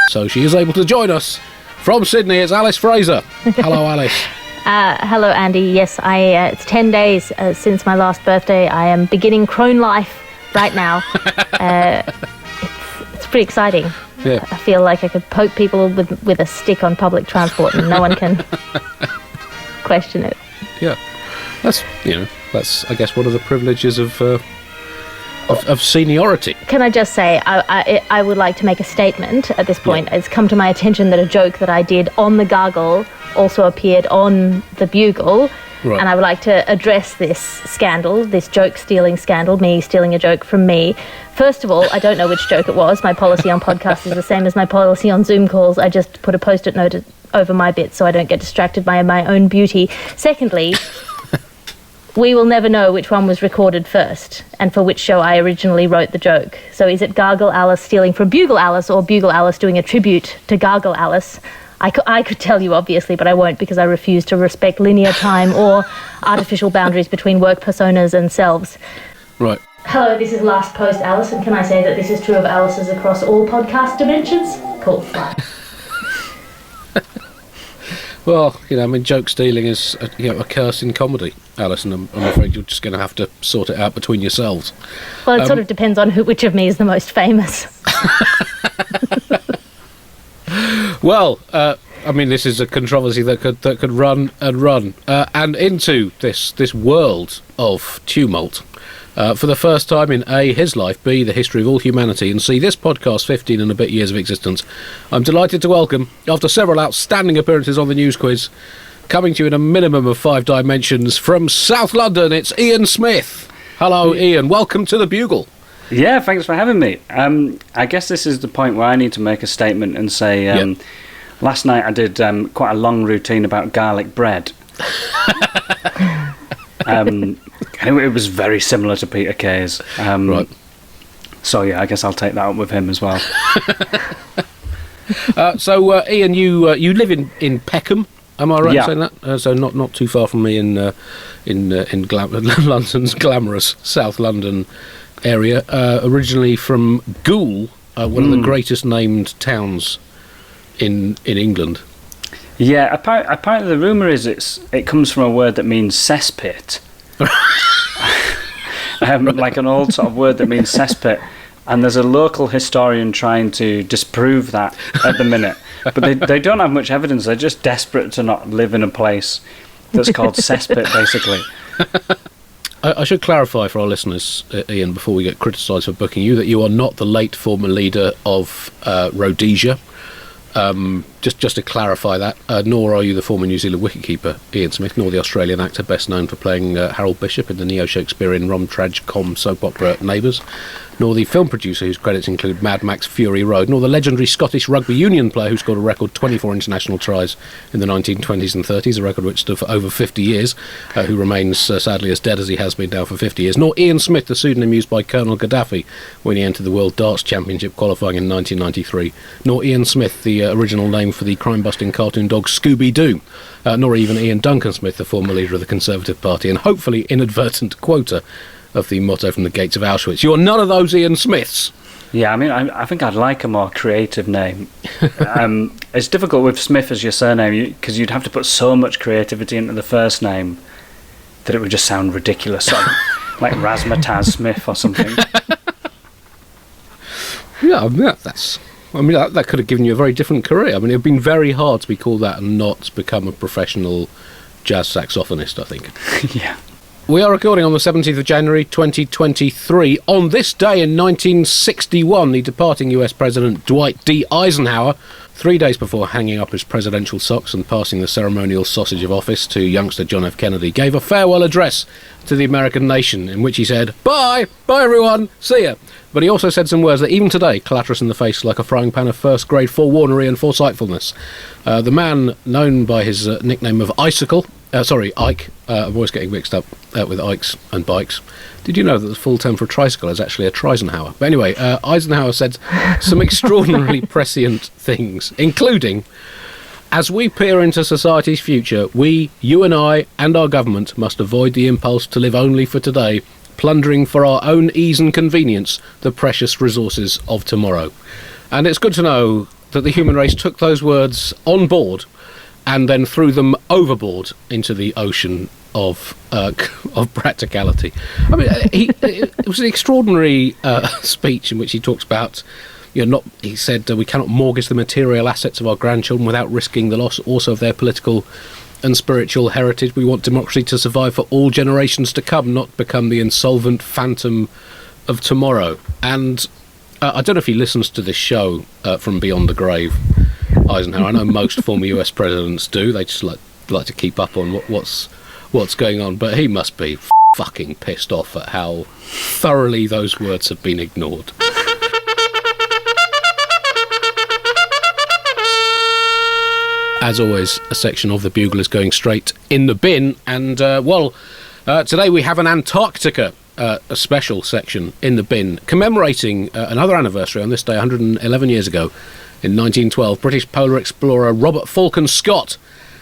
So she is able to join us from Sydney. It's Alice Fraser. Hello, Alice. Hello, Andy. Yes, it's 10 days since my last birthday. I am beginning crone life right now. It's pretty exciting. Yeah. I feel like I could poke people with a stick on public transport and no one can question it. Yeah. That's I guess one of the privileges of seniority. Can I just say, I would like to make a statement at this point. Yeah. It's come to my attention that a joke that I did on the Gargle also appeared on the Bugle. Right. And I would like to address this scandal, this joke-stealing scandal, me stealing a joke from me. First of all, I don't know which joke it was. My policy on podcasts is the same as my policy on Zoom calls. I just put a Post-it note over my bit so I don't get distracted by my own beauty. Secondly, we will never know which one was recorded first and for which show I originally wrote the joke. So is it Gargle Alice stealing from Bugle Alice or Bugle Alice doing a tribute to Gargle Alice? I could tell you, obviously, but I won't because I refuse to respect linear time or artificial boundaries between work personas and selves. Right. Hello, this is Last Post Alice, and can I say that this is true of Alice's across all podcast dimensions? Cool. Well, joke stealing is a curse in comedy, Alice, and I'm afraid you're just going to have to sort it out between yourselves. Well, it sort of depends on which of me is the most famous. Well, this is a controversy that could run and run, and into this world of tumult. For the first time in A, his life, B, the history of all humanity, and C, this podcast, 15 and a bit years of existence, I'm delighted to welcome, after several outstanding appearances on the news quiz, coming to you in a minimum of 5 dimensions, from South London, it's Ian Smith. Hello, Ian. Welcome to the Bugle. Yeah, thanks for having me. I guess this is the point where I need to make a statement and say, last night I did quite a long routine about garlic bread. It was very similar to Peter Kay's. Right. So yeah, I guess I'll take that up with him as well. So Ian, you live in Peckham. Am I right in saying that? So not too far from me in London's glamorous South London area. Originally from Goole, one of the greatest named towns in England. Yeah, apparently the rumour is it comes from a word that means cesspit. Like an old sort of word that means cesspit. And there's a local historian trying to disprove that at the minute. But they don't have much evidence. They're just desperate to not live in a place that's called cesspit, basically. I should clarify for our listeners, Ian, before we get criticised for booking you, that you are not the late former leader of Rhodesia. Just to clarify that, nor are you the former New Zealand wicketkeeper Ian Smith, nor the Australian actor best known for playing Harold Bishop in the neo-Shakespearean rom-trag-com soap opera Neighbours, nor the film producer whose credits include Mad Max Fury Road, nor the legendary Scottish rugby union player who scored a record 24 international tries in the 1920s and 30s, a record which stood for over 50 years, who remains sadly as dead as he has been now for 50 years, nor Ian Smith, the pseudonym used by Colonel Gaddafi when he entered the World Darts Championship qualifying in 1993, nor Ian Smith, the original name for the crime-busting cartoon dog Scooby-Doo, nor even Ian Duncan Smith, the former leader of the Conservative Party and hopefully inadvertent quota of the motto from the gates of Auschwitz. You're none of those Ian Smiths. Yeah, I think I'd like a more creative name. It's difficult with Smith as your surname because you'd have to put so much creativity into the first name that it would just sound ridiculous, like Razzmatazz Smith or something. That could have given you a very different career. It would have been very hard to be called that and not become a professional jazz saxophonist, I think. Yeah. We are recording on the 17th of January 2023. On this day in 1961, the departing US President Dwight D. Eisenhower, 3 days before hanging up his presidential socks and passing the ceremonial sausage of office to youngster John F. Kennedy, gave a farewell address to the American nation in which he said, "Bye! Bye everyone! See ya!" But he also said some words that even today clatter us in the face like a frying pan of first-grade forewarnery and foresightfulness. The man, known by his nickname of Ike, I'm always getting mixed up with Ikes and bikes. Did you know that the full term for a tricycle is actually a Trisenhauer? But anyway, Eisenhower said some extraordinarily prescient things, including, "As we peer into society's future, we, you and I, and our government must avoid the impulse to live only for today, plundering for our own ease and convenience the precious resources of tomorrow." And it's good to know that the human race took those words on board and then threw them overboard into the ocean of practicality. I mean, it was an extraordinary speech in which he talks about, he said, we cannot mortgage the material assets of our grandchildren without risking the loss also of their political and spiritual heritage. We want democracy to survive for all generations to come, not become the insolvent phantom of tomorrow. And I don't know if he listens to this show from Beyond the Grave, Eisenhower. I know most former US presidents do. They just like to keep up on what's going on. But he must be fucking pissed off at how thoroughly those words have been ignored. As always, a section of the Bugle is going straight in the bin. And, today we have an Antarctica a special section in the bin, commemorating another anniversary on this day 111 years ago. In 1912, British polar explorer Robert Falcon Scott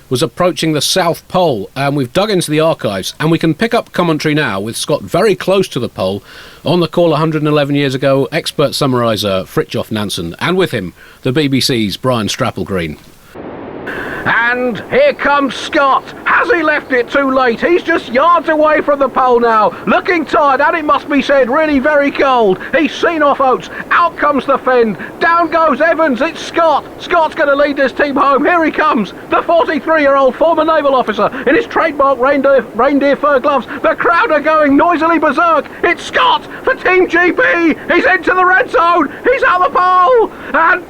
was approaching the South Pole, and we've dug into the archives, and we can pick up commentary now with Scott very close to the pole. On the call 111 years ago, expert summariser Fridtjof Nansen, and with him, the BBC's Brian Strapplegreen. And here comes Scott. Has he left it too late? He's just yards away from the pole now, looking tired, and it must be said, really very cold. He's seen off Oates. Out comes the Finn. Down goes Evans. It's Scott. Scott's going to lead this team home. Here he comes. The 43-year-old former naval officer in his trademark reindeer fur gloves. The crowd are going noisily berserk. It's Scott for Team GB. He's into the red zone. He's at the pole. And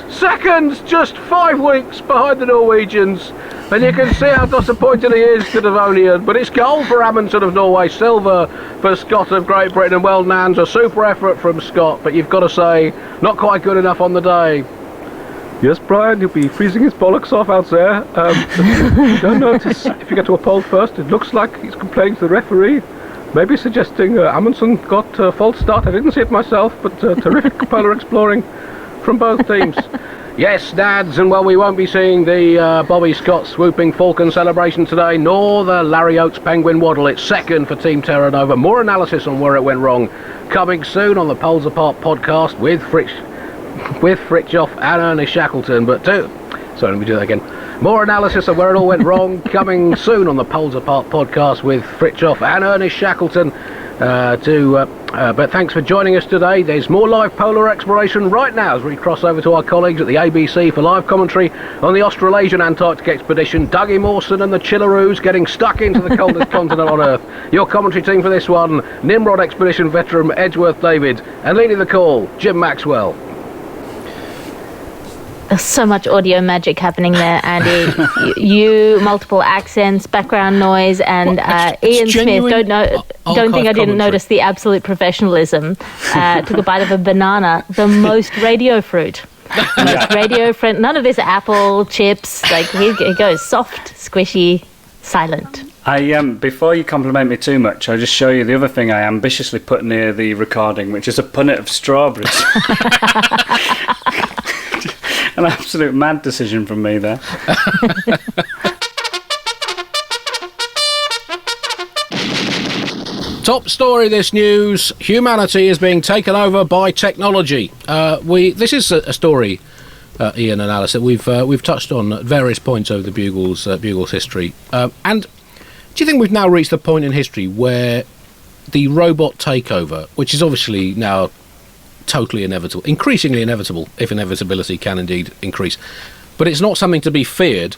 seconds, just 5 weeks behind the Norwegians, and you can see how disappointed he is, the Devonian. But it's gold for Amundsen of Norway, silver for Scott of Great Britain, and well, Nans, a super effort from Scott, but you've got to say, not quite good enough on the day. Yes, Brian, you'll be freezing his bollocks off out there. You don't notice, if you get to a pole first, it looks like he's complaining to the referee, maybe suggesting Amundsen got a false start. I didn't see it myself, but terrific polar exploring from both teams. Yes, Nads, and well, we won't be seeing the Bobby Scott swooping Falcon celebration today, nor the Larry Oates penguin waddle. It's second for Team Terra Nova. More analysis on where it went wrong coming soon on the Poles Apart podcast with Fridtjof and Ernest Shackleton. Let me do that again. More analysis of where it all went wrong coming soon on the Poles Apart podcast with Fridtjof and Ernest Shackleton. But thanks for joining us today. There's more live polar exploration right now as we cross over to our colleagues at the ABC for live commentary on the Australasian Antarctic expedition. Dougie Mawson and the Chillaroos getting stuck into the coldest continent on Earth. Your commentary team for this one, Nimrod expedition veteran Edgeworth David, and leading the call, Jim Maxwell. There's so much audio magic happening there, Andy. you multiple accents, background noise, and Ian Smith. Don't think I didn't notice the absolute professionalism. Took a bite of a banana, the most radio fruit. Most radio friend. None of this apple chips. Like it goes soft, squishy, silent. Before you compliment me too much, I'll just show you the other thing I ambitiously put near the recording, which is a punnet of strawberries. An absolute mad decision from me there. Top story this news: humanity is being taken over by technology. This is a story, Ian and Alice, that we've touched on at various points over the Bugle's history. And do you think we've now reached the point in history where the robot takeover, which is obviously now totally inevitable, increasingly inevitable, if inevitability can indeed increase, but it's not something to be feared,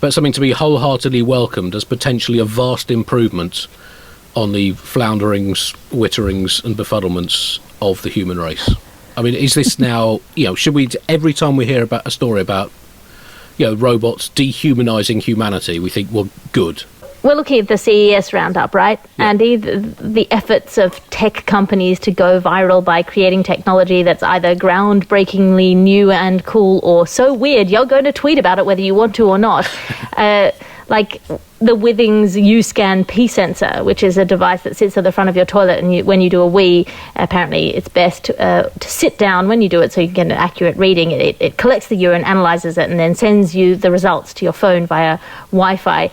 but something to be wholeheartedly welcomed as potentially a vast improvement on the flounderings, witterings and befuddlements of the human race? I mean, is this now, should we, every time we hear about a story about, robots dehumanising humanity, we think, well, good. We're looking at the CES roundup, right, yeah. Andy? The efforts of tech companies to go viral by creating technology that's either groundbreakingly new and cool or so weird you're going to tweet about it whether you want to or not. Like the Withings U-Scan P sensor, which is a device that sits at the front of your toilet, and when you do a wee, apparently it's best to sit down when you do it so you can get an accurate reading. It collects the urine, analyzes it, and then sends you the results to your phone via Wi-Fi,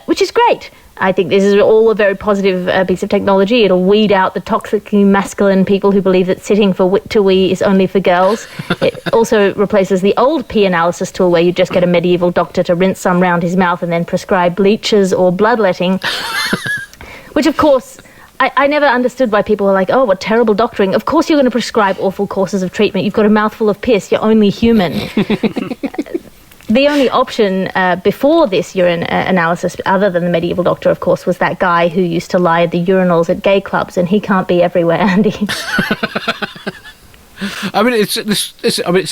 which is great. I think this is all a very positive piece of technology. It'll weed out the toxically masculine people who believe that sitting to wee is only for girls. It also replaces the old pee analysis tool where you just get a medieval doctor to rinse some round his mouth and then prescribe bleaches or bloodletting, which, of course, I never understood why people were like, oh, what terrible doctoring. Of course you're going to prescribe awful courses of treatment. You've got a mouthful of piss. You're only human. The only option before this urine analysis, other than the medieval doctor, of course, was that guy who used to lie at the urinals at gay clubs, and he can't be everywhere, Andy. I mean, it's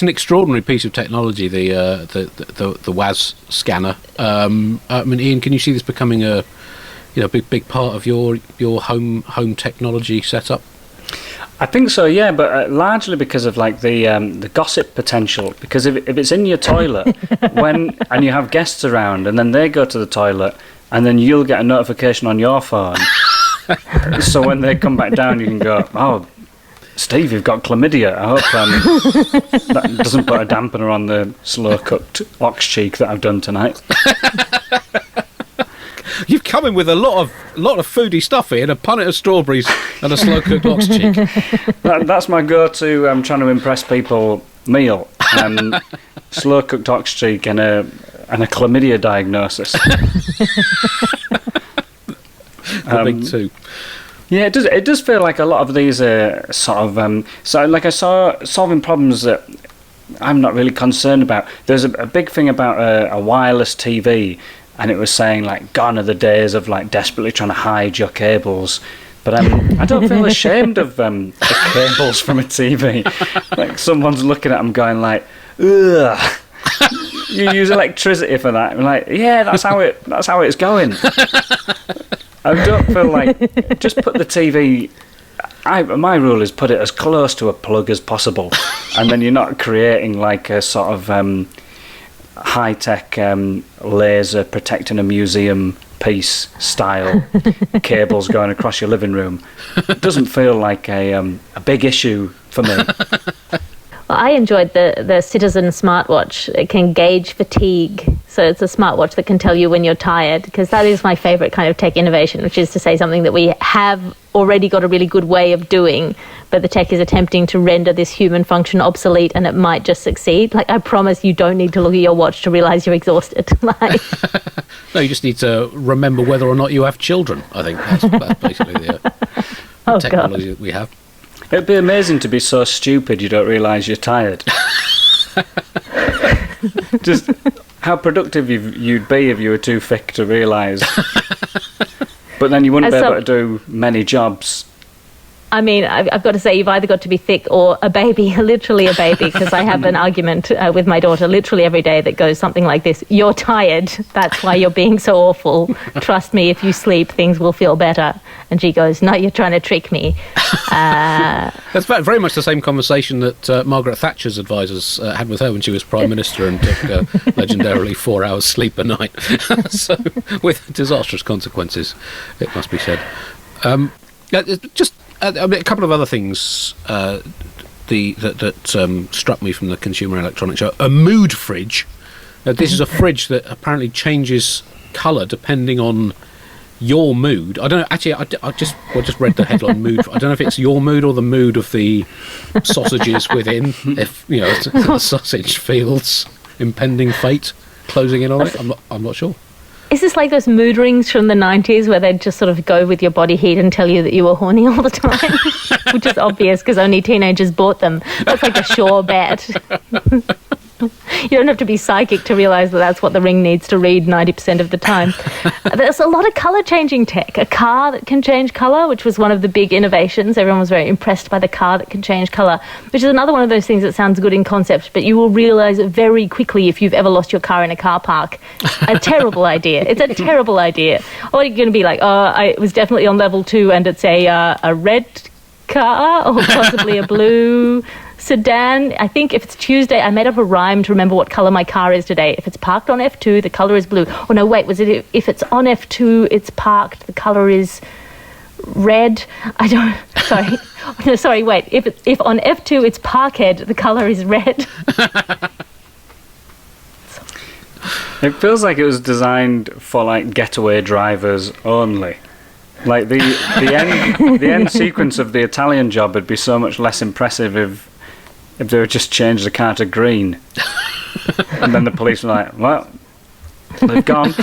an extraordinary piece of technology. The WAS scanner. I mean, Ian, can you see this becoming a big part of your home technology setup? I think so, yeah, but largely because of like the gossip potential. Because if it's in your toilet and you have guests around, and then they go to the toilet, and then you'll get a notification on your phone. So when they come back down, you can go, "Oh, Steve, you've got chlamydia. I hope that doesn't put a dampener on the slow cooked ox cheek that I've done tonight." You've come in with a lot of foodie stuff here, and a punnet of strawberries and a slow cooked ox cheek. That's my go-to. I'm trying to impress people meal. Slow cooked ox cheek and a chlamydia diagnosis. Big two. Yeah, it does feel like a lot of these are sort of so like I saw solving problems that I'm not really concerned about. There's a big thing about a wireless TV. And it was saying, like, gone are the days of, like, desperately trying to hide your cables. But I don't feel ashamed of the cables from a TV. Like, someone's looking at them going, like, ugh, you use electricity for that. I'm like, yeah, that's how it's going. I don't feel like, just put the TV... my rule is put it as close to a plug as possible. And then you're not creating, like, a sort of... high-tech laser protecting a museum piece style cables going across your living room. It doesn't feel like a big issue for me. Well, I enjoyed the Citizen smartwatch. It can gauge fatigue. So it's a smartwatch that can tell you when you're tired, because that is my favourite kind of tech innovation, which is to say something that we have already got a really good way of doing, but the tech is attempting to render this human function obsolete, and it might just succeed. Like, I promise you don't need to look at your watch to realise you're exhausted. Like, no, you just need to remember whether or not you have children. I think that's basically the technology that we have. It'd be amazing to be so stupid you don't realise you're tired. Just how productive you'd be if you were too thick to realise. But then you wouldn't be able to do many jobs. I mean, I've got to say, you've either got to be thick or a baby, literally a baby, because I have an argument with my daughter literally every day that goes something like this: you're tired, that's why you're being so awful. Trust me, if you sleep, things will feel better. And she goes, no, you're trying to trick me. That's very much the same conversation that Margaret Thatcher's advisors had with her when she was Prime Minister and took legendarily 4 hours sleep a night. So, with disastrous consequences, it must be said. A couple of other things that struck me from the Consumer Electronics Show. A mood fridge. This is a fridge that apparently changes colour depending on your mood. I don't know. Actually, I just read the headline mood. I don't know if it's your mood or the mood of the sausages within. If the sausage feels impending fate closing in on it, I'm not sure. Is this like those mood rings from the 90s where they'd just sort of go with your body heat and tell you that you were horny all the time? Which is obvious because only teenagers bought them. That's like a sure bet. You don't have to be psychic to realise that that's what the ring needs to read 90% of the time. There's a lot of colour-changing tech. A car that can change colour, which was one of the big innovations. Everyone was very impressed by the car that can change colour, which is another one of those things that sounds good in concept, but you will realise very quickly if you've ever lost your car in a car park. A terrible idea. It's a terrible idea. Or you're going to be like, it was definitely on level 2 and it's a red car or possibly a blue sedan. I think if it's Tuesday, I made up a rhyme to remember what colour my car is today. If it's parked on F2, the colour is blue. Oh no, wait, was it if it's on F2, it's parked, the colour is red? I don't... Sorry. No, sorry, wait. If on F2 it's parkhead, the colour is red. It feels like it was designed for like getaway drivers only. Like the end sequence of the Italian Job would be so much less impressive if they would just change the car to green, and then the police were like, "Well, they've gone."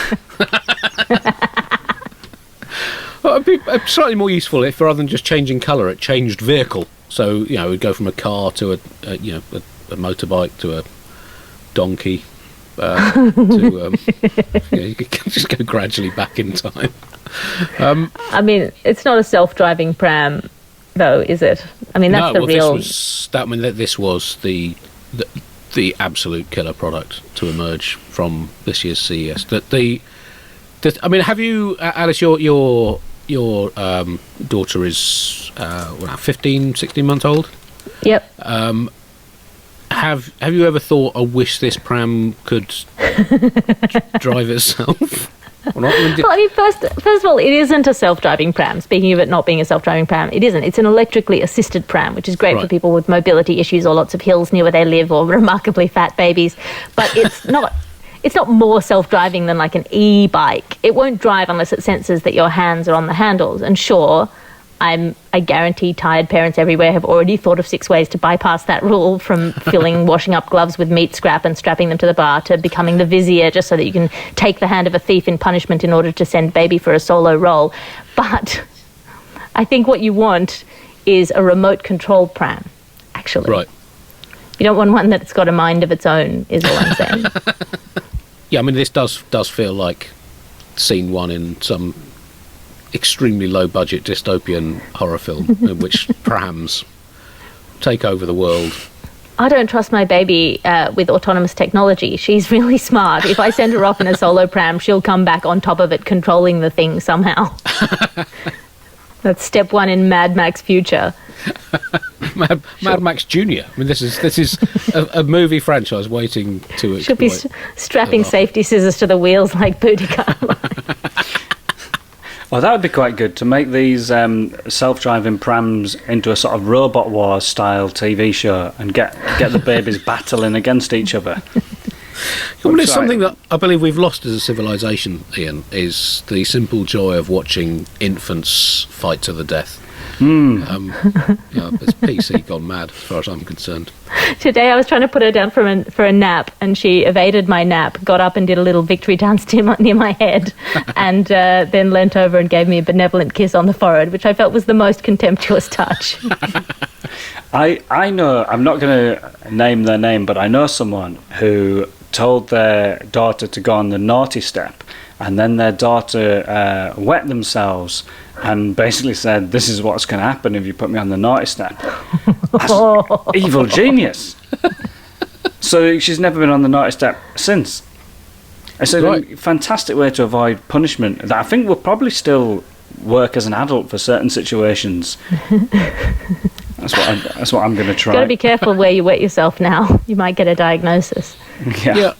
Well, it'd be slightly more useful if, rather than just changing colour, it changed vehicle. So it would go from a car to a motorbike to a donkey. You could just go gradually back in time. I mean, it's not a self-driving pram, though, is it? I mean, that's real. This was the absolute killer product to emerge from this year's CES. Have you, Alice? Your daughter is 15, 16 months old. Yep. Have you ever thought, I wish this pram could drive itself? Well, I mean, first of all, it isn't a self-driving pram. Speaking of it not being a self-driving pram, it isn't. It's an electrically assisted pram, which is great for people with mobility issues or lots of hills near where they live or remarkably fat babies. But it's not. It's not more self-driving than like an e-bike. It won't drive unless it senses that your hands are on the handles. And sure, I guarantee tired parents everywhere have already thought of 6 ways to bypass that rule, from washing up gloves with meat scrap and strapping them to the bar, to becoming the vizier just so that you can take the hand of a thief in punishment in order to send baby for a solo roll. But I think what you want is a remote-controlled pram, actually. Right. You don't want one that's got a mind of its own, is all I'm saying. Yeah, I mean, this does feel like scene one in some extremely low-budget dystopian horror film in which prams take over the world. I don't trust my baby with autonomous technology. She's really smart. If I send her off in a solo pram, she'll come back on top of it, controlling the thing somehow. That's step one in Mad Max future. Mad Max Junior. I mean, this is a movie franchise waiting to exploit. She'll be strapping safety scissors to the wheels like Boudica. Well, that would be quite good, to make these self-driving prams into a sort of Robot Wars style TV show and get the babies battling against each other. It's something that I believe we've lost as a civilization, Ian, is the simple joy of watching infants fight to the death. It's PC gone mad, as far as I'm concerned. Today I was trying to put her down for a nap, and she evaded my nap, got up and did a little victory dance near my head, and then leant over and gave me a benevolent kiss on the forehead, which I felt was the most contemptuous touch. I know, I'm not going to name their name, but I know someone who told their daughter to go on the naughty step, and then their daughter wet themselves and basically said, "This is what's going to happen if you put me on the naughty step." That's evil genius. So she's never been on the naughty step since. It's a fantastic way to avoid punishment that I think will probably still work as an adult for certain situations. That's what I'm going to try. You've got to be careful where you wet yourself now. You might get a diagnosis. Yeah.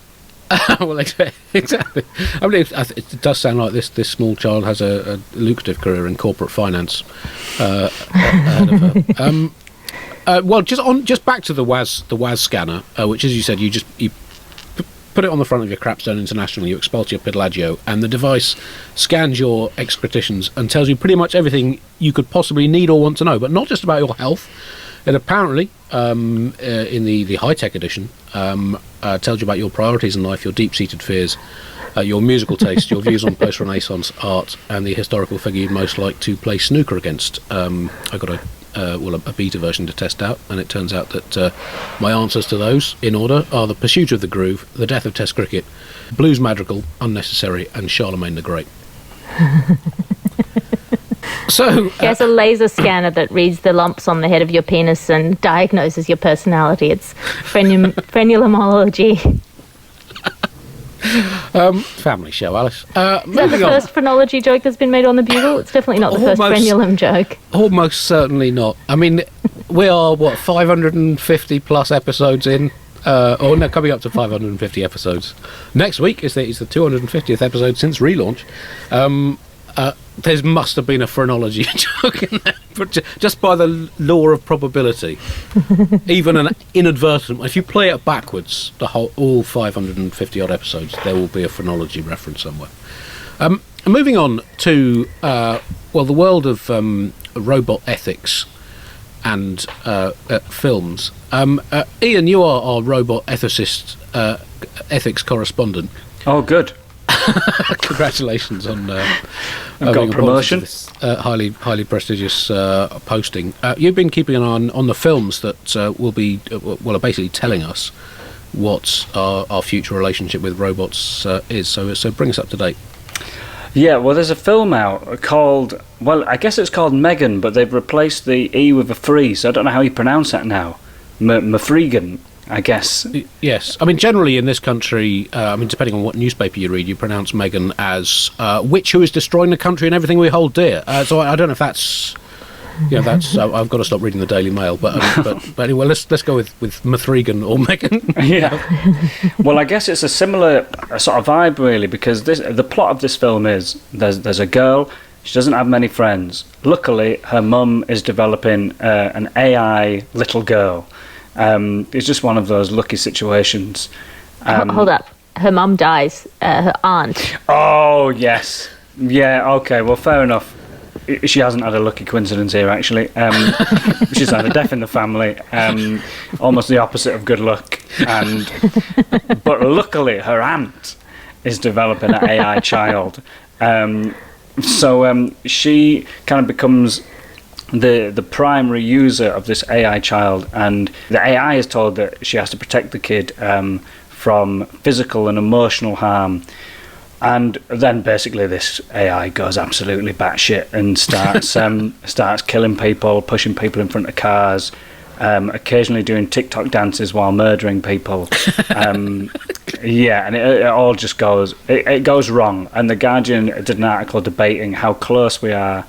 Well, exactly. I mean, it does sound like this small child has a lucrative career in corporate finance ahead of her. Well, just back to the WAS scanner, which, as you said, you put it on the front of your Crapstone International, you expel to your Pedalagio, and the device scans your excretitions and tells you pretty much everything you could possibly need or want to know, but not just about your health. It apparently, in the high-tech edition, tells you about your priorities in life, your deep-seated fears, your musical taste, your views on post-Renaissance art, and the historical figure you'd most like to play snooker against. I got a beta version to test out, and it turns out that my answers to those, in order, are The Pursuit of the Groove, The Death of Test Cricket, Blues Madrigal, Unnecessary, and Charlemagne the Great. So there's a laser scanner that reads the lumps on the head of your penis and diagnoses your personality. It's frenulomology. Family show, Alice. Is that the first phrenology joke that's been made on the Bugle? It's definitely not the first frenulum joke. Almost certainly not. I mean, we are, 550 plus episodes in? Coming up to 550 episodes. Next week is the 250th episode since relaunch. there must have been a phrenology joke in there, but just by the law of probability, even an inadvertent one. If you play it backwards, all 550 odd episodes, there will be a phrenology reference somewhere. Moving on to the world of robot ethics and films. Ian, you are our robot ethicist, ethics correspondent. Oh, good. Congratulations on I've got promotion. This, highly prestigious posting. You've been keeping an eye on the films that are basically telling us what our future relationship with robots is. So bring us up to date. Yeah, well, there's a film out called, I guess it's called Megan, but they've replaced the E with a 3, so I don't know how you pronounce that now. Mafregan, I guess. Yes. I mean, generally in this country, depending on what newspaper you read, you pronounce Megan as witch who is destroying the country and everything we hold dear. So I don't know if that's... that's. I've got to stop reading the Daily Mail, but anyway, let's go with Mithrigan or Megan. Yeah. Well, I guess it's a similar sort of vibe, really, because the plot of this film is there's a girl. She doesn't have many friends. Luckily, her mum is developing an AI little girl. It's just one of those lucky situations. Hold up. Her mum dies. Her aunt. Oh yes. Yeah. Okay. Well, fair enough. She hasn't had a lucky coincidence here, actually. She's had a death in the family, almost the opposite of good luck. But luckily, her aunt is developing an AI child. So she kind of becomes the primary user of this AI child, and the AI is told that she has to protect the kid from physical and emotional harm. And then basically this AI goes absolutely batshit and starts killing people, pushing people in front of cars, occasionally doing TikTok dances while murdering people. And it all just goes wrong. And The Guardian did an article debating how close we are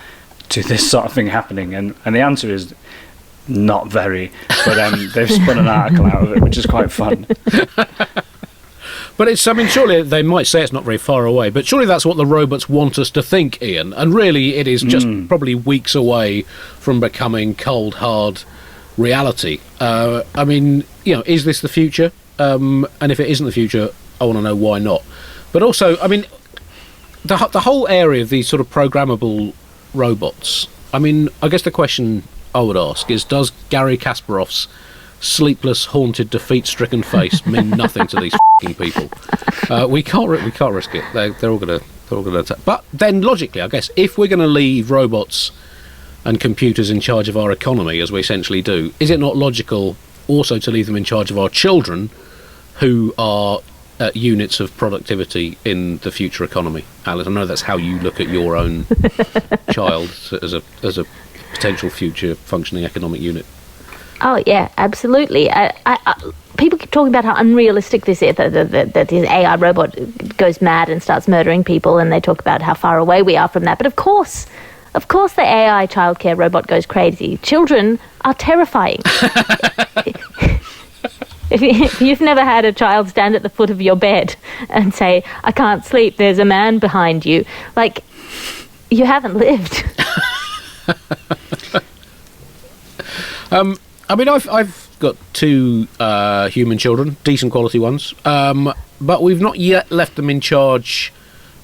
to this sort of thing happening, and the answer is not very. But they've spun an article out of it, which is quite fun. But surely they might say it's not very far away, but surely that's what the robots want us to think, Ian. And really, it is just probably weeks away from becoming cold, hard reality. Is this the future? And if it isn't the future, I want to know why not. But also, the whole area of these sort of programmable robots, I guess the question I would ask is, does Gary Kasparov's sleepless, haunted, defeat-stricken face mean nothing to these f***ing people? We can't risk it. They're all going to attack. But then, logically, I guess, if we're going to leave robots and computers in charge of our economy, as we essentially do, is it not logical also to leave them in charge of our children, who are units of productivity in the future economy? Alice, I know that's how you look at your own child as a potential future functioning economic unit. Oh, yeah, absolutely. People keep talking about how unrealistic this is, that this AI robot goes mad and starts murdering people, and they talk about how far away we are from that. But of course the AI childcare robot goes crazy. Children are terrifying. If you've never had a child stand at the foot of your bed and say, "I can't sleep, there's a man behind you," you haven't lived. I've got 2 human children, decent quality ones, but we've not yet left them in charge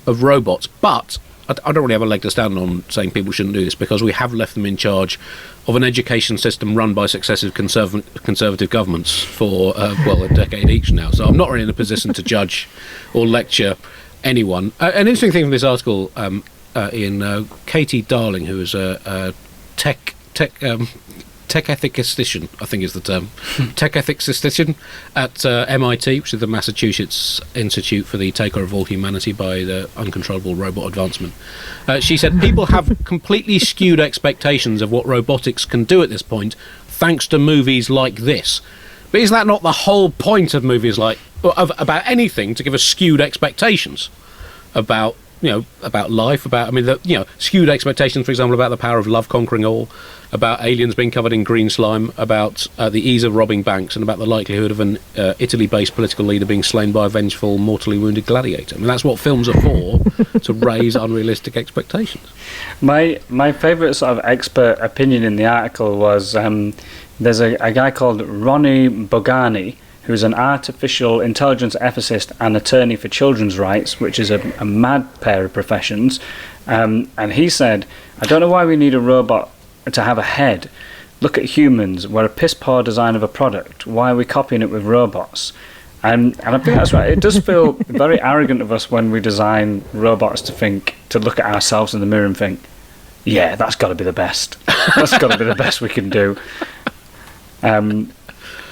of robots. But I don't really have a leg to stand on saying people shouldn't do this, because we have left them in charge of an education system run by successive conservative governments for a decade each now. So I'm not really in a position to judge or lecture anyone. An interesting thing from this article, Ian, Katie Darling, who is a tech ethicistician, I think is the term, tech ethicistician at MIT, which is the Massachusetts Institute for the Takeover of All Humanity by the Uncontrollable Robot Advancement. She said, people have completely skewed expectations of what robotics can do at this point, thanks to movies like this. But is that not the whole point of movies about anything, to give us skewed expectations about about life, skewed expectations, for example, about the power of love conquering all, about aliens being covered in green slime, about the ease of robbing banks, and about the likelihood of an Italy-based political leader being slain by a vengeful, mortally wounded gladiator. I mean, that's what films are for, to raise unrealistic expectations. My favourite sort of expert opinion in the article was there's a guy called Ronnie Bogani, who's an artificial intelligence ethicist and attorney for children's rights, which is a mad pair of professions. And he said, "I don't know why we need a robot to have a head. Look at humans. We're a piss-poor design of a product. Why are we copying it with robots?" And I think that's right. It does feel very arrogant of us when we design robots to look at ourselves in the mirror and think, yeah, that's got to be the best. That's got to be the best we can do.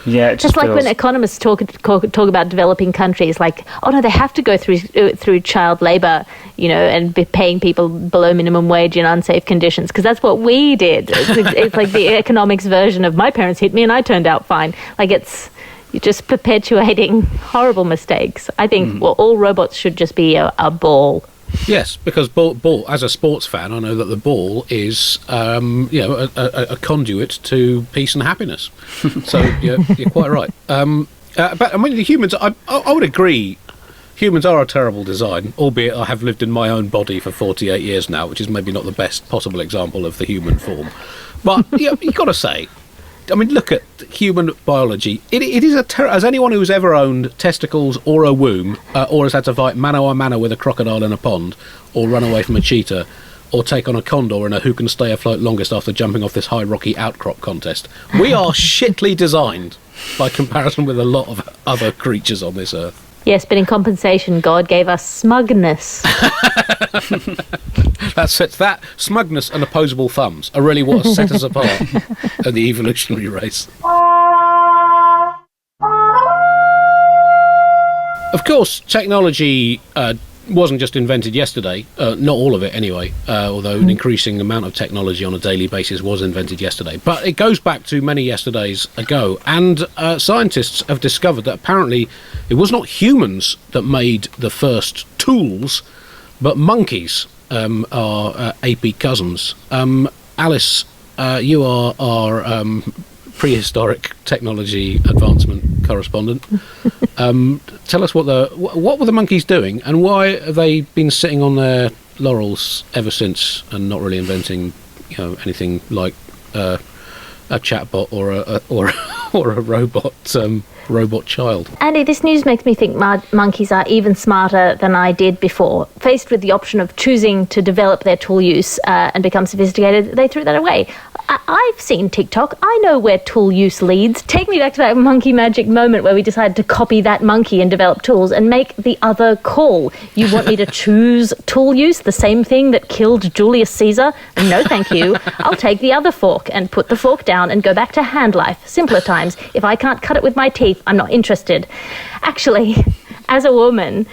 Yeah, it just like when economists talk about developing countries, like, oh no, they have to go through child labour, and be paying people below minimum wage in unsafe conditions, because that's what we did. It's like the economics version of my parents hit me and I turned out fine. Like, you're just perpetuating horrible mistakes. I think all robots should just be a ball. Yes, because ball, as a sports fan, I know that the ball is, a conduit to peace and happiness. So you're quite right. But I mean, the humans, I would agree, humans are a terrible design, albeit I have lived in my own body for 48 years now, which is maybe not the best possible example of the human form. But you've got to say, I mean, look at human biology. It is as anyone who's ever owned testicles or a womb, or has had to fight mano a mano with a crocodile in a pond, or run away from a cheetah, or take on a condor in a who can stay afloat longest after jumping off this high rocky outcrop contest. We are shitly designed by comparison with a lot of other creatures on this earth. Yes, but in compensation, God gave us smugness. That smugness and opposable thumbs are really what has set us apart in the evolutionary race. Of course, technology wasn't just invented yesterday, not all of it anyway, although an increasing amount of technology on a daily basis was invented yesterday. But it goes back to many yesterdays ago, and scientists have discovered that apparently it was not humans that made the first tools, but monkeys, our apey cousins. Alice, you are our prehistoric technology advancement correspondent. Tell us what were the monkeys doing, and why have they been sitting on their laurels ever since and not really inventing, anything like a chatbot or a robot child? Andy, this news makes me think monkeys are even smarter than I did before. Faced with the option of choosing to develop their tool use and become sophisticated, they threw that away. I've seen TikTok. I know where tool use leads. Take me back to that monkey magic moment where we decided to copy that monkey and develop tools and make the other call. You want me to choose tool use, the same thing that killed Julius Caesar? No, thank you. I'll take the other fork and put the fork down and go back to hand life. Simpler times. If I can't cut it with my teeth, I'm not interested. Actually, as a woman,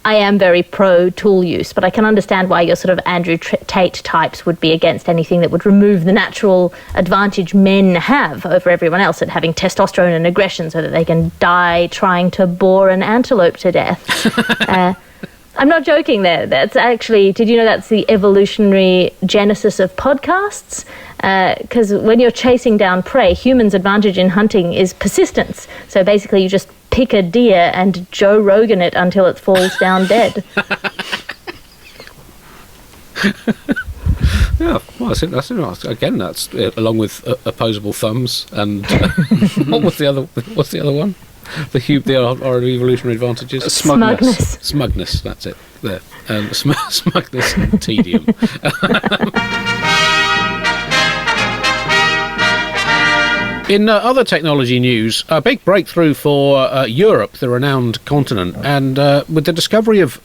I am very pro tool use, but I can understand why your sort of Andrew Tate types would be against anything that would remove the natural advantage men have over everyone else at having testosterone and aggression so that they can die trying to bore an antelope to death. I'm not joking there. That's actually, did you know that's the evolutionary genesis of podcasts? Because when you're chasing down prey, humans' advantage in hunting is persistence. So basically you just pick a deer and Joe Rogan it until it falls down dead. Yeah, well, that's again, that's along with opposable thumbs and what's the other one? Our evolutionary advantages. Smugness. That's it. There. Smugness and tedium. In other technology news, a big breakthrough for Europe, the renowned continent, and with the discovery of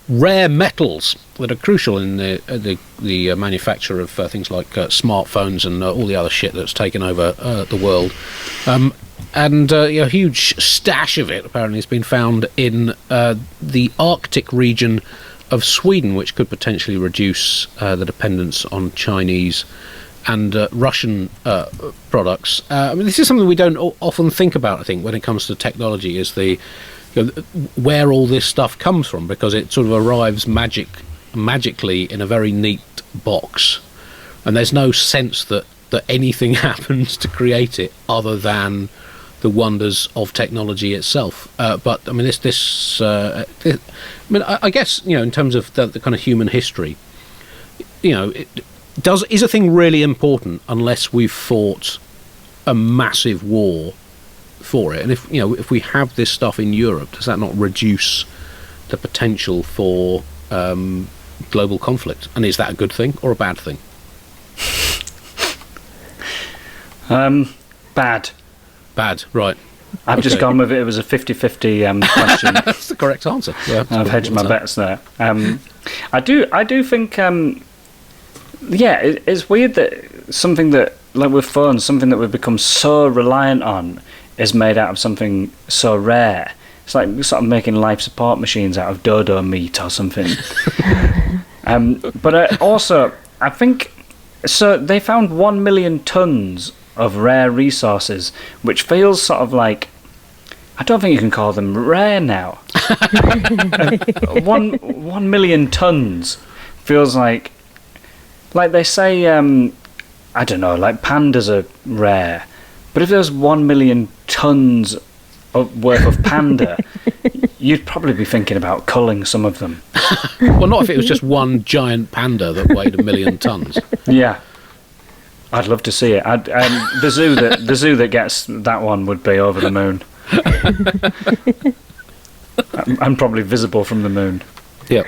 rare metals that are crucial in the manufacture of things like smartphones and all the other shit that's taken over the world. And a huge stash of it apparently has been found in the Arctic region of Sweden, which could potentially reduce the dependence on Chinese Russian products. I mean, this is something we don't often think about, I think, when it comes to technology, is where all this stuff comes from, because it sort of arrives magically in a very neat box, and there's no sense that anything happens to create it other than the wonders of technology itself. But I mean, I guess, in terms of the kind of human history, is a thing really important unless we've fought a massive war for it? And if we have this stuff in Europe, does that not reduce the potential for global conflict? And is that a good thing or a bad thing? Bad. Bad, right. I've just gone with it. It was a 50-50 question. That's the correct answer. Yeah, I've hedged my bets there. I do think, it's weird that something that, like with phones, something that we've become so reliant on is made out of something so rare. It's like sort of making life support machines out of dodo meat or something. But also, I think, so they found 1 million tons of rare resources, which feels sort of like, I don't think you can call them rare now. 1 million tons feels like they say, I don't know, like pandas are rare, but if there's 1 million tons worth of panda, you'd probably be thinking about culling some of them. Well, not if it was just one giant panda that weighed 1 million tons. Yeah, I'd love to see it. The zoo that gets that one would be over the moon. I'm probably visible from the moon. Yep.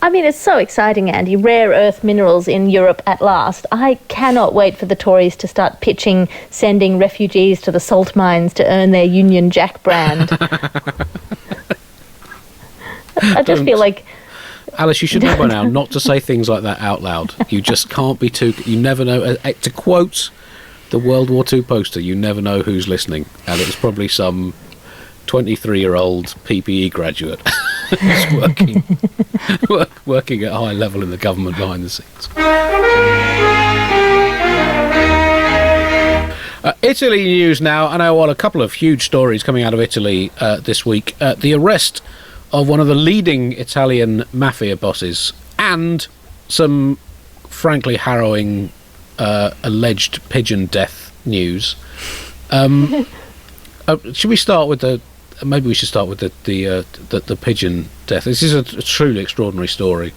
I mean, it's so exciting, Andy. Rare earth minerals in Europe at last. I cannot wait for the Tories to start pitching sending refugees to the salt mines to earn their Union Jack brand. I just feel like... Alice, you should know by now not to say things like that out loud. You just can't be too... You never know... To quote the World War II poster, you never know who's listening. And it was probably some 23-year-old PPE graduate who's working at a high level in the government behind the scenes. Italy news now, and a couple of huge stories coming out of Italy this week. The arrest of one of the leading Italian mafia bosses, and some frankly harrowing alleged pigeon death news. Should we start with maybe we should start with the pigeon death. This is a truly extraordinary story,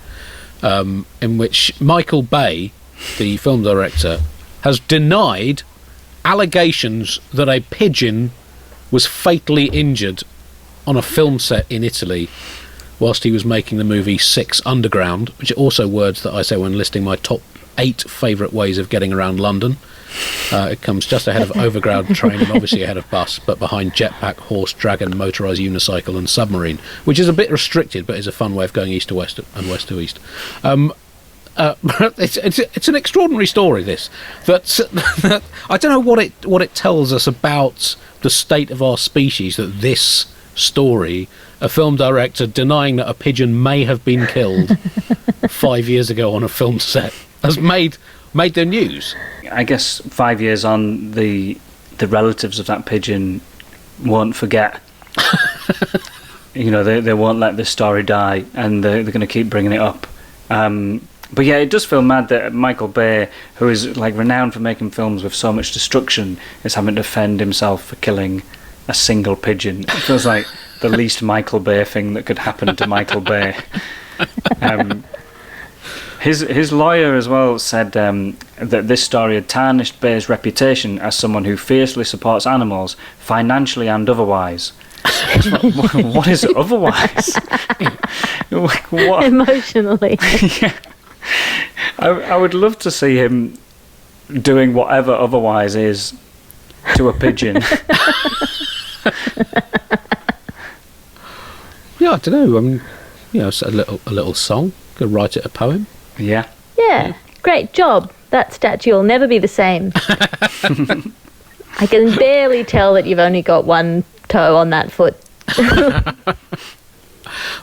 in which Michael Bay, the film director, has denied allegations that a pigeon was fatally injured on a film set in Italy whilst he was making the movie Six Underground, which are also words that I say when listing my top 8 favourite ways of getting around London. It comes just ahead of overground train and obviously ahead of bus, but behind jetpack, horse, dragon, motorised unicycle and submarine, which is a bit restricted but is a fun way of going east to west and west to east. It's an extraordinary story, this. That I don't know what it tells us about the state of our species, that this story, a film director denying that a pigeon may have been killed 5 years ago on a film set, has made the news. I guess 5 years on, the relatives of that pigeon won't forget. They won't let this story die, and they're going to keep bringing it up. But yeah, it does feel mad that Michael Bay, who is like renowned for making films with so much destruction, is having to defend himself for killing a single pigeon. It feels like the least Michael Bay thing that could happen to Michael Bay. His lawyer as well said that this story had tarnished Bay's reputation as someone who fiercely supports animals, financially and otherwise. What is otherwise? What? Emotionally. Yeah. I would love to see him doing whatever otherwise is to a pigeon. Yeah, I don't know. I mean, it's a little song. Could write it a poem. Yeah. Yeah. Great job. That statue will never be the same. I can barely tell that you've only got one toe on that foot.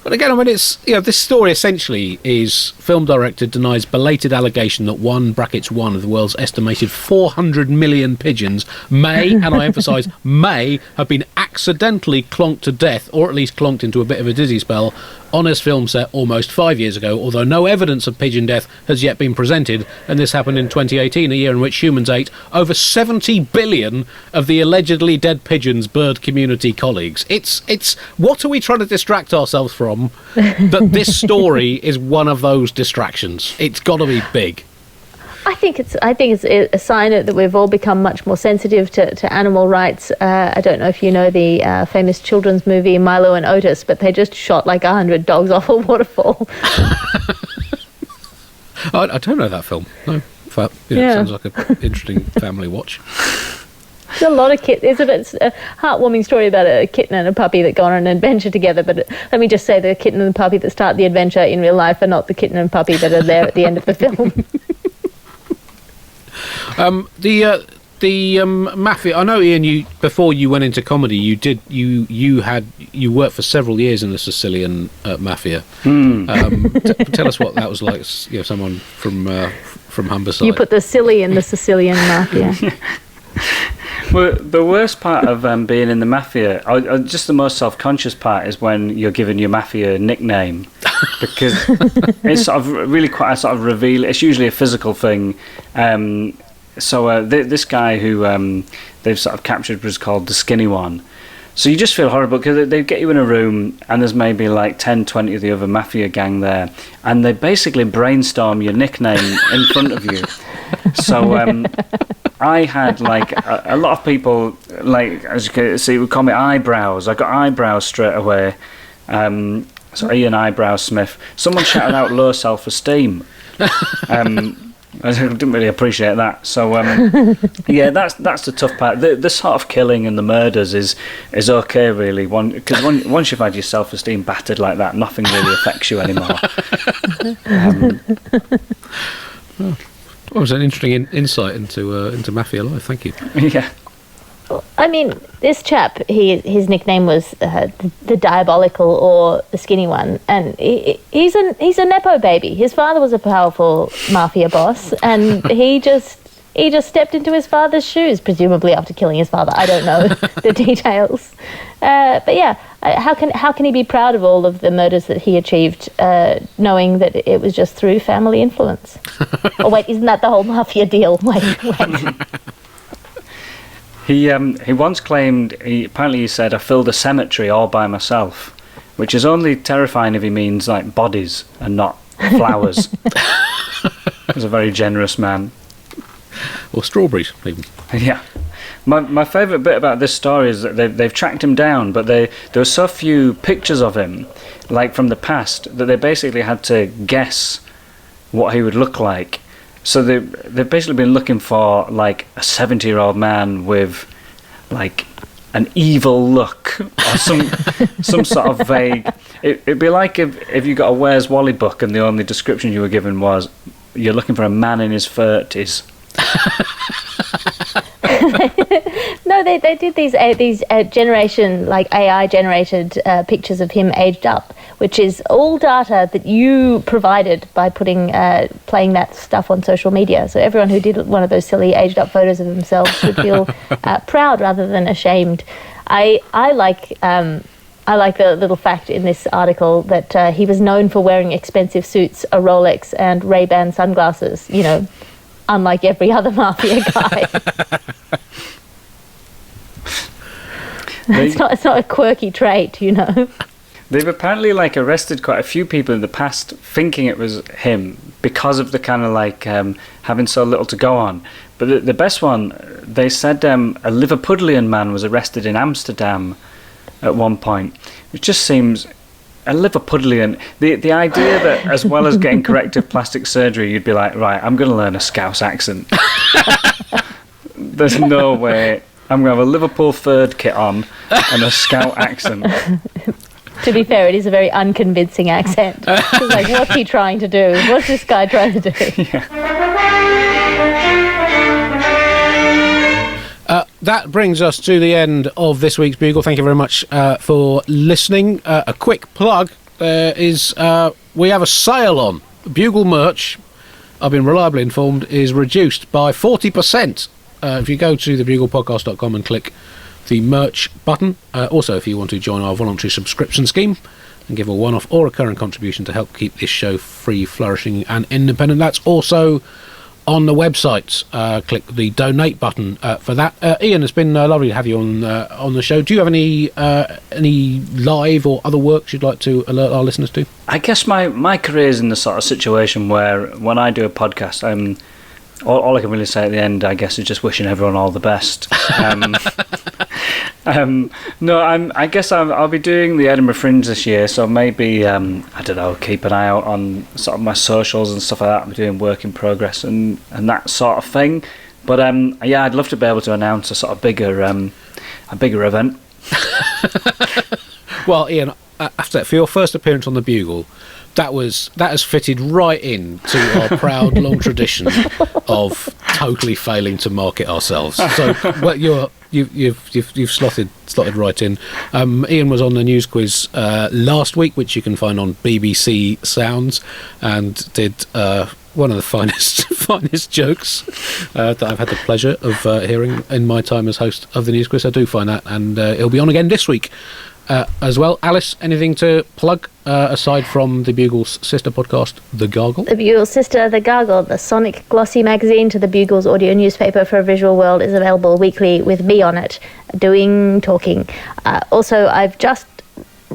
But again, I mean, it's, this story essentially is film director denies belated allegation that one of the world's estimated 400 million pigeons may, and I emphasise may, have been accidentally clonked to death, or at least clonked into a bit of a dizzy spell, on his film set almost 5 years ago, although no evidence of pigeon death has yet been presented, and this happened in 2018, a year in which humans ate over 70 billion of the allegedly dead pigeons' bird community colleagues. It's what are we trying to distract ourselves from? That this story is one of those distractions. It's got to be big. I think it's a sign that we've all become much more sensitive to animal rights. I don't know if you know the famous children's movie Milo and Otis, but they just shot like 100 dogs off a waterfall. I don't know that film. No, but sounds like an interesting family watch. There's a lot of kittens. It's a heartwarming story about a kitten and a puppy that go on an adventure together. But let me just say, the kitten and the puppy that start the adventure in real life are not the kitten and puppy that are there at the end of the film. The mafia. I know, Ian. You, before you went into comedy, you worked for several years in the Sicilian mafia. Tell us what that was like. Someone from Humberside. You put the silly in the Sicilian mafia. Well, the worst part of being in the mafia, just the most self-conscious part, is when you're given your mafia nickname, because it's sort of really quite a sort of reveal. It's usually a physical thing. So this guy who they've sort of captured was called the Skinny One. So you just feel horrible, because they get you in a room and there's maybe like 10, 20 of the other mafia gang there, and they basically brainstorm your nickname in front of you. So I had like a lot of people, like, as you can see, would call me Eyebrows. I got Eyebrows straight away. So Ian Eyebrows Smith. Someone shouted out low self-esteem. I didn't really appreciate that. So yeah, that's the tough part. The sort of killing and the murders is okay, really. Because once you've had your self-esteem battered like that, nothing really affects you anymore. Well, it was an interesting insight into mafia life. Thank you. Yeah. I mean, this chap, his nickname was the Diabolical, or the Skinny One, and he's a nepo baby. His father was a powerful mafia boss, and he just stepped into his father's shoes, presumably after killing his father. I don't know the details, but yeah, how can he be proud of all of the murders that he achieved, knowing that it was just through family influence? Oh wait, isn't that the whole mafia deal? Wait. He once claimed, he said, I filled a cemetery all by myself, which is only terrifying if he means like bodies and not flowers. He's a very generous man. Or strawberries, even. Yeah. My favourite bit about this story is that they've tracked him down, but there were so few pictures of him, like from the past, that they basically had to guess what he would look like. So they've basically been looking for like a 70-year-old man with like an evil look, or some sort of vague. It'd be like if you got a Where's Wally book and the only description you were given was you're looking for a man in his 30s. No, they did these generation, like AI generated pictures of him aged up, which is all data that you provided by playing that stuff on social media. So everyone who did one of those silly aged up photos of themselves should feel proud rather than ashamed. I like the little fact in this article that he was known for wearing expensive suits, a Rolex, and Ray-Ban sunglasses. Unlike every other mafia guy. It's not a quirky trait, They've apparently arrested quite a few people in the past thinking it was him because of the kind of having so little to go on. But the best one, they said a Liverpudlian man was arrested in Amsterdam at one point, which just seems... A Liverpudlian, the idea that as well as getting corrective plastic surgery, you'd be like, right, I'm going to learn a Scouse accent. There's no way. I'm going to have a Liverpool third kit on and a Scout accent. To be fair, it is a very unconvincing accent. It's like, what's he trying to do? What's this guy trying to do? Yeah. that brings us to the end of this week's Bugle. Thank you very much for listening. A quick plug is we have a sale on. Bugle merch, I've been reliably informed, is reduced by 40%. If you go to thebuglepodcast.com and click the merch button. Also, if you want to join our voluntary subscription scheme and give a one-off or recurring contribution to help keep this show free, flourishing and independent, that's also on the website. Click the donate button for that. Ian, it's been lovely to have you on the show. Do you have any live or other works you'd like to alert our listeners to? I guess my career is in the sort of situation where when I do a podcast, all I can really say at the end, I guess, is just wishing everyone all the best. I guess I'll be doing the Edinburgh Fringe this year, so maybe, I don't know, keep an eye out on sort of my socials and stuff like that. I'm doing work in progress and that sort of thing. But yeah, I'd love to be able to announce a sort of bigger event. Well, Ian, after that, for your first appearance on the Bugle, that has fitted right in to our proud long tradition of totally failing to market ourselves. So well, you've slotted right in. Ian was on the news quiz last week, which you can find on BBC Sounds, and did one of the finest jokes that I've had the pleasure of hearing in my time as host of the news quiz. I do find that, and he'll be on again this week. As well. Alice, anything to plug aside from the Bugle's sister podcast, The Gargle? The Bugle's sister, The Gargle, the sonic glossy magazine to the Bugle's audio newspaper for a visual world, is available weekly with me on it, talking. Also, I've just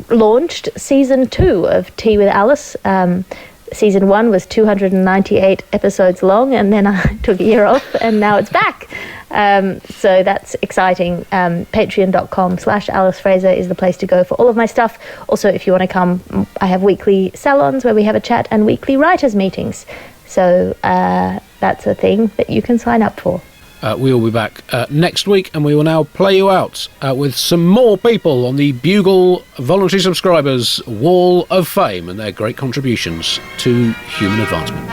launched season 2 of Tea with Alice. Season 1 was 298 episodes long, and then I took a year off, and now it's back. So that's exciting. Patreon.com/Alice Fraser is the place to go for all of my stuff. Also, if you want to come, I have weekly salons where we have a chat and weekly writers' meetings. So that's a thing that you can sign up for. We will be back next week, and we will now play you out with some more people on the Bugle voluntary subscribers Wall of Fame and their great contributions to human advancement.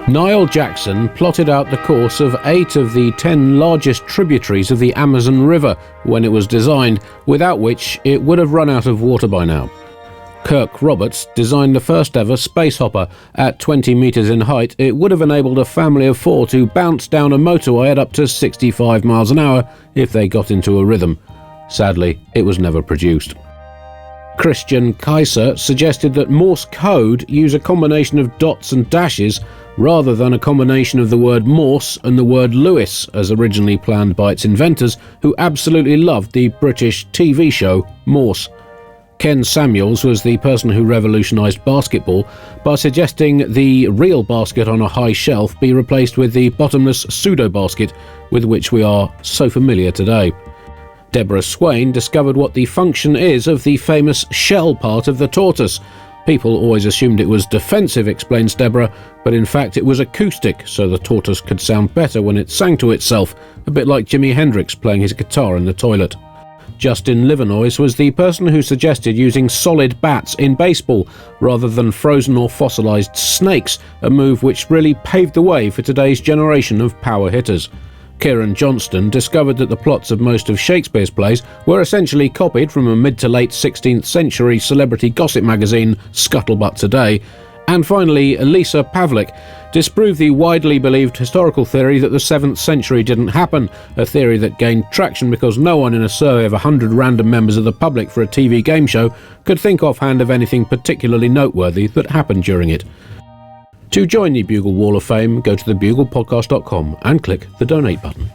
Niall Jackson plotted out the course of 8 of the 10 largest tributaries of the Amazon River when it was designed, without which it would have run out of water by now. Kirk Roberts designed the first ever space hopper. At 20 metres in height, it would have enabled a family of 4 to bounce down a motorway at up to 65 miles an hour if they got into a rhythm. Sadly, it was never produced. Christian Kaiser suggested that Morse code use a combination of dots and dashes rather than a combination of the word Morse and the word Lewis, as originally planned by its inventors, who absolutely loved the British TV show Morse. Ken Samuels was the person who revolutionised basketball by suggesting the real basket on a high shelf be replaced with the bottomless pseudo-basket with which we are so familiar today. Deborah Swain discovered what the function is of the famous shell part of the tortoise. People always assumed it was defensive, explains Deborah, but in fact it was acoustic, so the tortoise could sound better when it sang to itself, a bit like Jimi Hendrix playing his guitar in the toilet. Justin Livernois was the person who suggested using solid bats in baseball rather than frozen or fossilised snakes, a move which really paved the way for today's generation of power hitters. Kieran Johnston discovered that the plots of most of Shakespeare's plays were essentially copied from a mid to late 16th century celebrity gossip magazine, Scuttlebutt Today. And finally, Lisa Pavlik disproved the widely believed historical theory that the 7th century didn't happen, a theory that gained traction because no one in a survey of 100 random members of the public for a TV game show could think offhand of anything particularly noteworthy that happened during it. To join the Bugle Wall of Fame, go to thebuglepodcast.com and click the donate button.